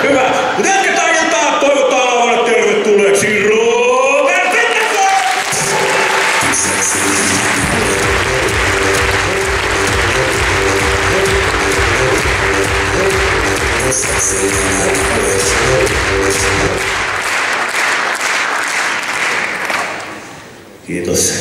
Hyvä. Mutta jatketaan iltaa. Toivotaan lavalle tervetulleeksi Robert Pettersson! Kiitos.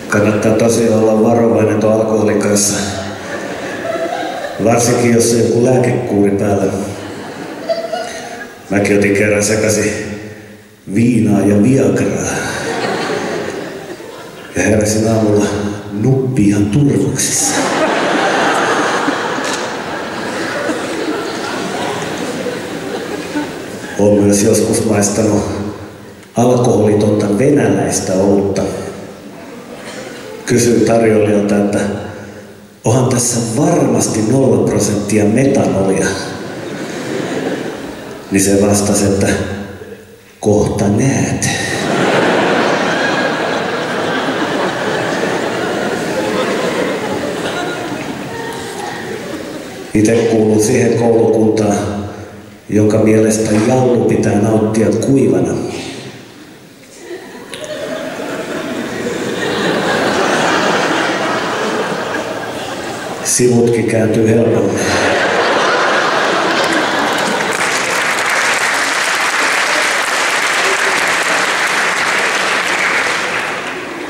Kannattaa tosiaan olla varovainen tuon alkoholin kanssa. Varsinkin jos on joku lääkekuuri päällä. Mäkin otin kerran sekaisin viinaa ja viagraa. Ja heräsin aamulla nuppi ihan turvoksissa. Olen myös joskus maistanut alkoholitonta venäläistä olutta. Kysyin tarjoilijalta, että onhan tässä varmasti 0% metanolia. Niin se vastasi, että kohta näet. Itse kuuluu siihen koulukuntaan, jonka mielestä jallu pitää nauttia kuivana. Sivutkin kääntyy helpommin.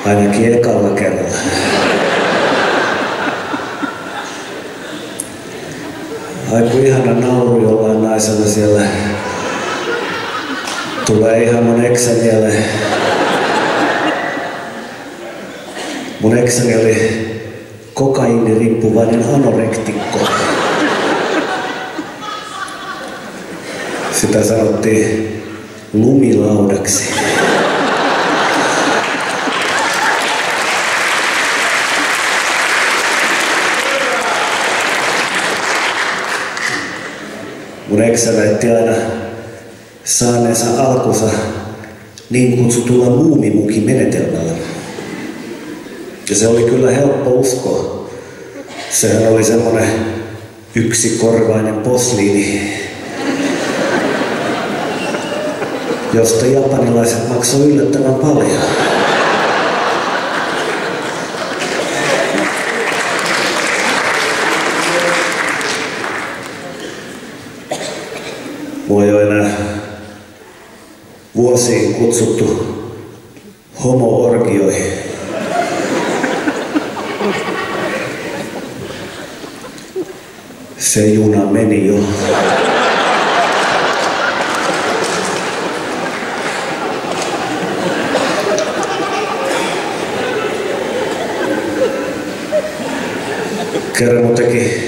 Ainakin ekalla kerralla. Aiku ihana nauru jollain naisella siellä. Tulee ihan mun eksä mieleen. Mun eksäni oli kokaiiniriippuvainen anorektikko. Sitä sanottiin lumilaudaksi. Mun eksä väitti aina saaneensa alkunsa niin kutsutulla muumimukimenetelmällä. Ja se oli kyllä helppo uskoa. Sehän oli semmonen yksikorvainen posliini, josta japanilaiset maksoi yllättävän paljon. Mua ei ole enää vuosiin kutsuttu homo-orgioihin. Se juna meni jo. Kerran mun teki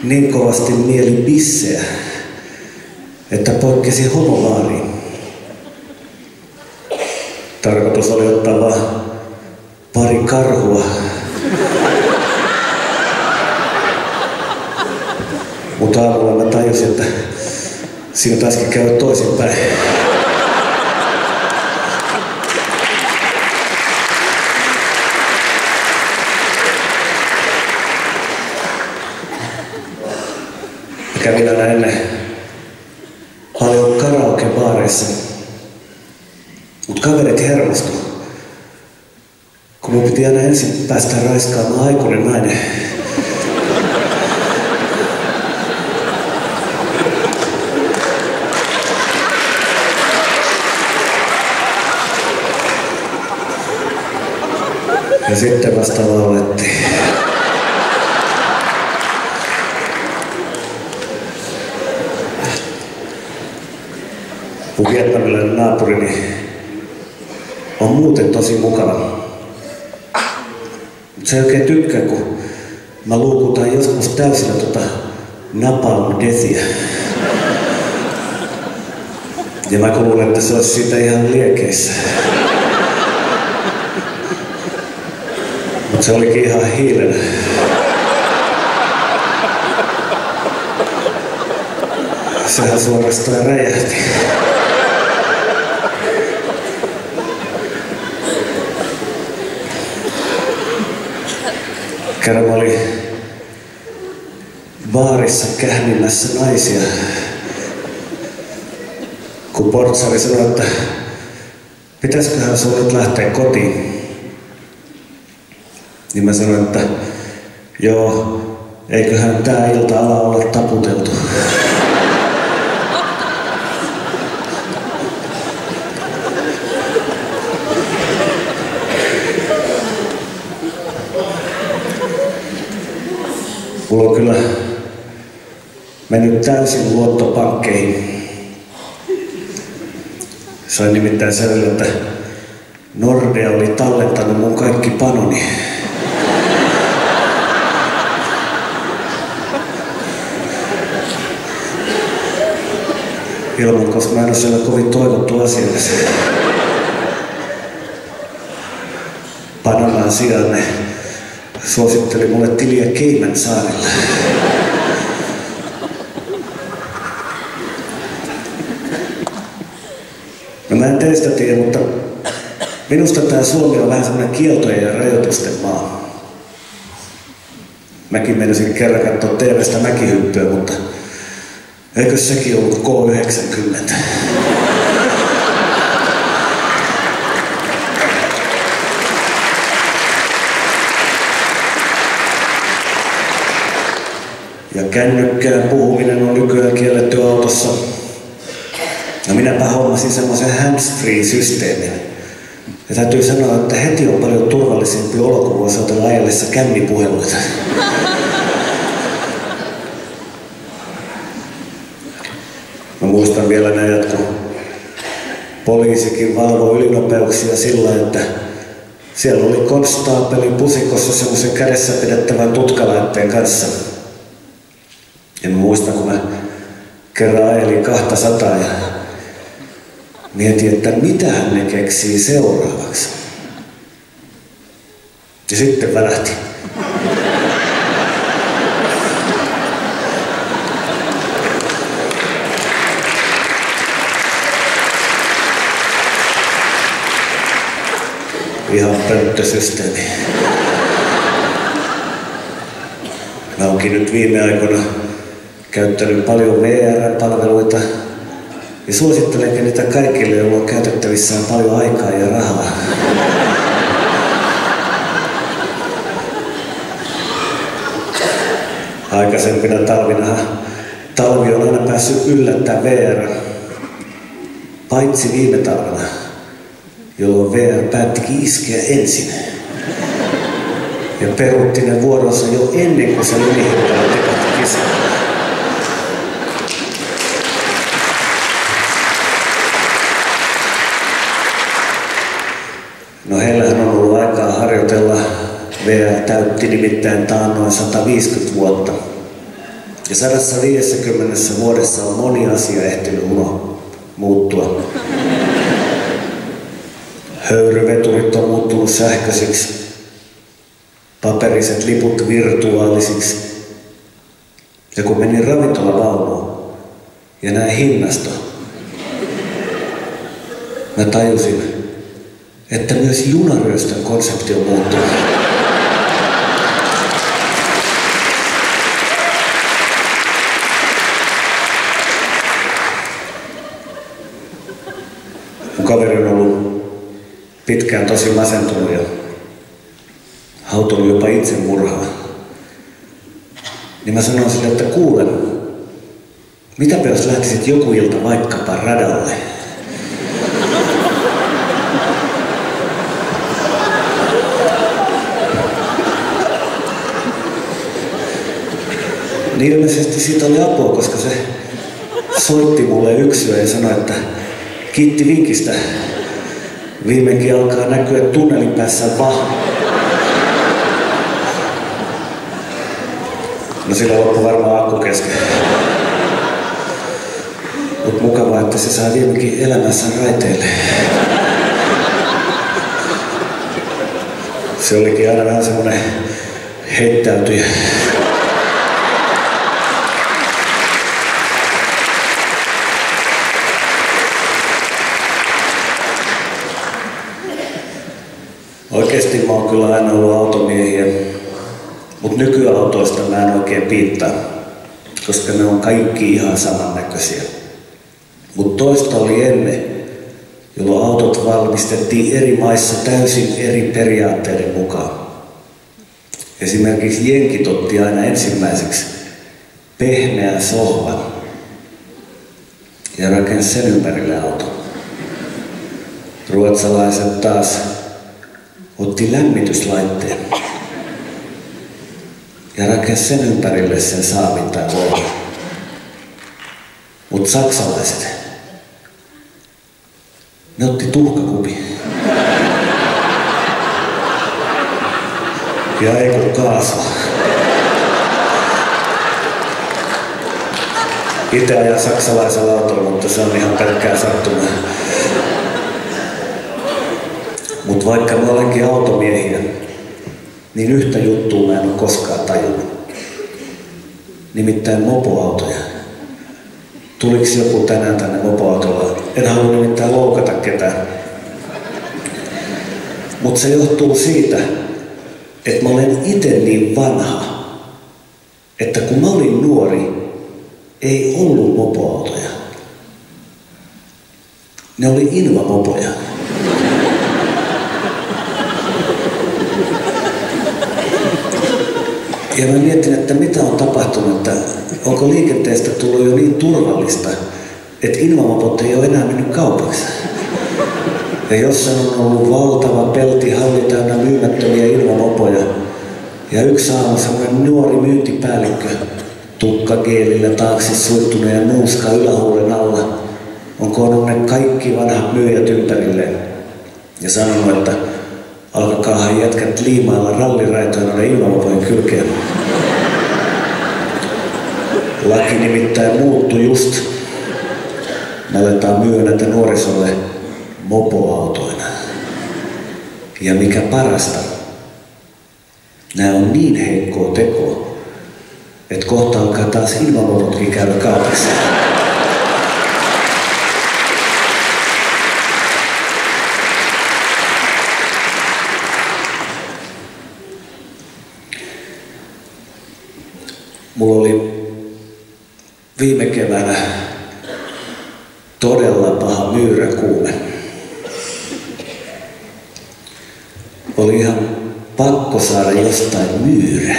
niin kovasti mieli bisseä, että poikkesi homolaariin. Tarkoitus oli ottaa vaan pari karhua. Mutta aamulla mä tajusin, että siinä taisikin käydä toisinpäin. Mä kävin aina ennen paljon karaokebaareissa. Mut kaverit hermostu, kun mun piti aina ensin päästä raiskaamaan aikuinen nainen. Ja sitten vasta laulettiin. Mun vietnamilainen naapurini on muuten tosi mukava. Mut se ei oikein tykkää, kun mä luukutan joskus täysillä napalm deathia. Ja mä luulen, että se olisi siitä ihan liekeissä. Mut se olikin ihan hiilellä. Sehän suorastaan räjähti. Kerran mä olin baarissa kähmimässä naisia, kun portsari sanoi, että pitäisiköhän sun nyt lähteä kotiin. Niin mä sanoin, että joo, eiköhän tää ilta ala olla taputeltu. Mulla on kyllä mennyt täysin luotto pankkeihin. Sain nimittäin selville, että Nordea oli tallentanut mun kaikki panoni. Ilman, koska mä en ole siellä kovin toivottu asiakas. Panaman sijaan ne suositteli mulle tiliä Caymansaarilla. No mä en teistä tiedä, mutta minusta tää Suomi on vähän semmoinen kieltojen ja rajoitusten maa. Mäkin menisin kerran katsoa TV:stä mäkihyppyä, mutta eikö sekin ollut K90? Ja kännykkään puhuminen on nykyään kielletty autossa. No minäpä hommasin semmoisen hands-free-systeemin. Ja täytyy sanoa, että heti on paljon turvallisempi olo, kun voi soitella ajallessa kännipuheluita. Mä muistan vielä ne ajat, kun poliisikin valvoi ylinopeuksia sillä, että siellä oli konstaapeli pusikossa semmoisen kädessä pidettävän tutkalaitteen kanssa. Ja mä muistan, kun mä kerran ajelin 200 ja mietin, että mitähän ne keksii seuraavaksi. Ja sitten välähti. Ihan pönttösysteemi. Mä oonkin nyt viime aikoina käyttänyt paljon VR-palveluita ja suosittelenkin niitä kaikille, joilla on käytettävissään paljon aikaa ja rahaa. Aikaisempina talvina talvi on aina päässyt yllättämään VR, paitsi viime talvena, jolloin VR päättikin iskeä ensin. Ja peruutti ne vuoronsa jo ennen kuin se ylihittää tekati kisaa. No heillähän on ollut aikaa harjoitella. VR täytti nimittäin taannoin 150 vuotta. Ja 150 vuodessa on moni asia ehtinyt muuttua. Höyryveturit on muuttunut sähköisiksi, paperiset liput virtuaalisiksi. Ja kun menin ravintolavaunuun ja näin hinnasto, mä tajusin, että myös junaryöstön konsepti on muuttunut. Mun kaveri on ollut pitkään tosi masentunut ja hautunut jopa itsemurhaa. Niin mä sanoin sille, että kuule, mitäpä jos lähtisit joku ilta vaikkapa radalle? Niin ilmeisesti siitä oli apua, koska se soitti mulle yksyä ja sanoi, että kiitti vinkistä. Viimeinkin alkaa näkyä tunnelin päässä vahva. No sillä loppui varmaan akku kesken. Mut mukavaa, että se saa viimeinkin elämässä raiteille. Se olikin aina vähän semmonen heittäytyjä. Oikeesti mä oon kyllä aina ollut automiehiä. Mutta nykyautoista mä en oikein piittaa, koska ne on kaikki ihan samannäköisiä. Mutta toista oli ennen, jolloin autot valmistettiin eri maissa täysin eri periaatteiden mukaan. Esimerkiksi jenkit otti aina ensimmäiseksi pehmeän sohvan ja rakensi sen ympärille auton. Ruotsalaiset taas otti lämmityslaitteen ja rakensi sen ympärille sen saavin tai voiman. Mutta saksalaiset, ne otti tuhkakupin. Ja ei kun kaasua. Itse ajan saksalaisella autolla, mutta se on ihan pelkkää sattumaa. Mutta vaikka mä olenkin automiehiä, niin yhtä juttua mä en ole koskaan tajunnut. Nimittäin mopoautoja. Tuliks joku tänään tänne mopoautolla? En halua nimittäin loukata ketään. Mutta se johtuu siitä, että mä olen itse niin vanha, että kun mä olin nuori, ei ollut mopoautoja. Ne oli invamopoja. Ja mä mietin, että mitä on tapahtunut, että onko liikenteestä tullut jo niin turvallista, että invamopot ei ole enää mennyt kaupaksi. Ja jossain on ollut valtava peltihalli täynnä myymättömiä invamopoja. Ja yksi aamu semmoinen nuori myyntipäällikkö tukkageelillä taakse suittuneen nuuska ylähuulen alla on koonnut ne kaikki vanhat myyjät ympärilleen ja sanonut, että alkakaahan jätkät liimailla ralliraitoja noiden ilmavopojen kylkeen. Laki nimittäin muuttui just. Me aletaan myydä näitä nuorisolle mopoautoina. Ja mikä parasta, nämä on niin heikkoa tekoa, että kohta alkaa taas ilmavopotkin käydä kaupassa. Mulla oli viime keväänä todella paha myyräkuume. Oli ihan pakko saada jostain myyrä.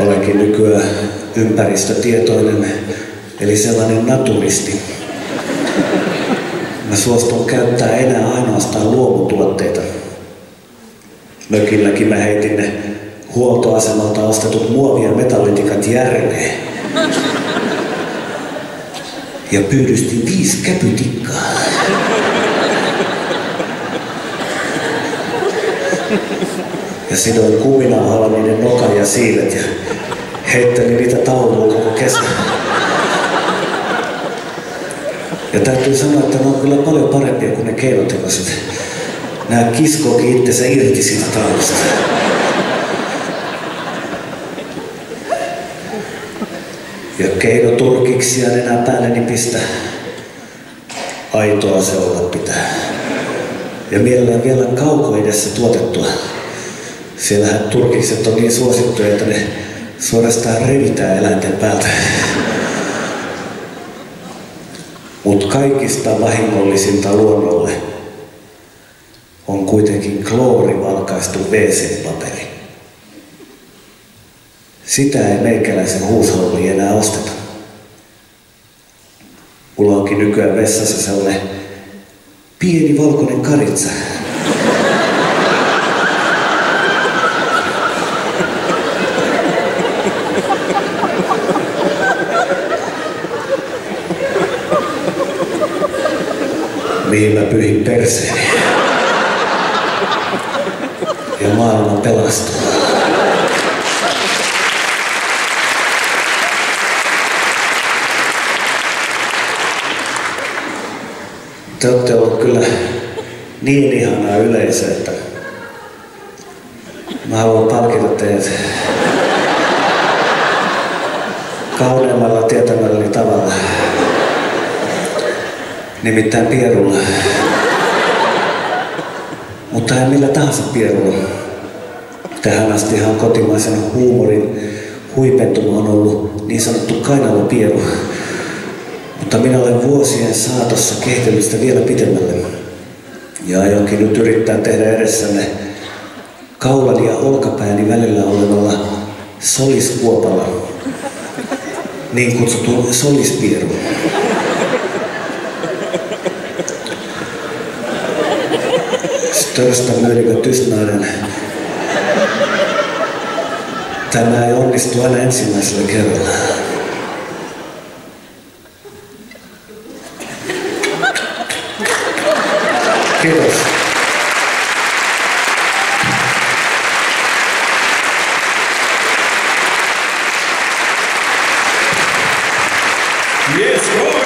Olenkin nykyään ympäristötietoinen, eli sellainen naturisti. Mä suostun käyttää enää ainoastaan luomutuotteita. Mökilläkin mä heitin ne huoltoasemalta ostetut muovi- ja metallitikat järveen. Ja pyydystin 5 käpytikkaa. Ja sidoin kuminauhalla niiden nokan ja siivet ja heittelin niitä tauluun koko kesän. Ja täytyy sanoa, että ne on kyllä paljon parempia kuin ne keinotekoiset. Nää kiskookin itsensä irti siitä taulusta. Ja keinoturkiksia nenää päälleni pistä. Aitoa se olla pitää. Ja mielellään vielä kaukoidessa tuotettua. Siellähän turkikset on niin suosittuja, että ne suorastaan revitään eläinten päältä. Mut kaikista vahingollisinta luonnolle on kuitenkin kloorivalkaistu WC-paperi. Sitä ei meikäläisen huusholliin enää osteta. Mulla onkin nykyään vessassa sellainen pieni valkoinen karitsa. Mihin mä pyhin perseeni. Ja maailma pelastuu. Te olette ollut kyllä niin ihanaa yleisöä, että mä haluan palkita teitä tavoitteet kauneimmalla tietämälläni tavalla. Nimittäin pierulla. Mutta ei millä tahansa pierulla. Tähän astihan kotimaisen huumorin huipentuma on ollut niin sanottu kainalopieru. Mutta minä olen vuosien saatossa kehitellyt sitä vielä pitemmälle. Ja aionkin nyt yrittää tehdä edessänne kaulani ja olkapääni välillä olevalla soliskuopalla niin kutsutun solispierun. Största möjliga tystnaden. Tämä ei onnistu aina ensimmäisellä kerralla. Kiitos. Yes, Robert.